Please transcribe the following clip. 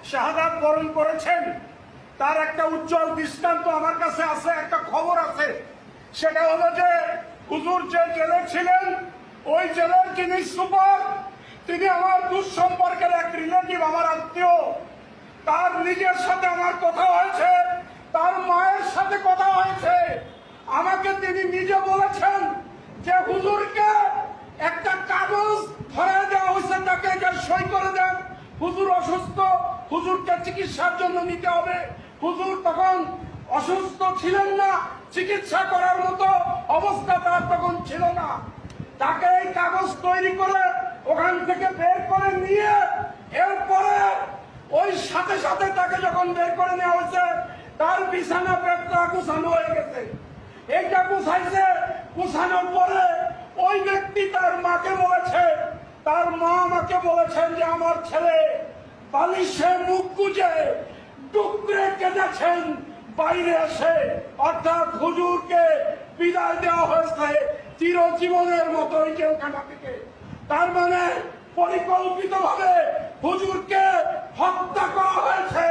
শাহাদাত বরণ করেছেন, তার একটা উজ্জ্বল দৃষ্টান্ত আমার কাছে আছে, একটা খবর আছে। সেটা হলো যে হুজুর যে জেলে ছিলেন, ওই জেলের যিনি সুপার, তিনি আমার দুঃসম্পর্কের এক রিলেটিভ, আমার আত্মীয়। তার নিজের সাথে আমার কথা হয়েছে, তার মায়ের সাথে কথা হয়েছে। আমাকে তিনি নিজে বলেছেন যে হুজুরকে একটা কাগজ ধরে দেওয়া হয়েছে, তাকে যে সই করে দেন, হুজুর অসুস্থ, হুজুরকে চিকিৎসার জন্য নিতে হবে। হুজুর তখন অসুস্থ ছিলেন না, চিকিৎসা করার মতো অবস্থা তার তখন ছিল না। তাকে এই কাগজ তৈরি করে ওখান থেকে বের করে নিয়ে, এরপরে ওই সাথে সাথে তাকে যখন বের করে নেওয়া হয়েছে, তার বিছানা পেটটা গুছানো হয়ে গেছে। এইটা গুছাইছে, গুছানোর পরে ওই ব্যক্তি তার মাকে বলেছে, তার মা আমাকে বলেছেন যে আমার ছেলে বালিশে মুখ গুজে টুকরে কেঁদেছেন বাইরে এসে, অর্থাৎ হুজুরকে বিদায় দেওয়া হয়েছে চিরজীবনের মতো ওই জেলখানা থেকে। তার মানে পরিকল্পিতভাবে হুজুরকে হত্যা করা হয়েছে।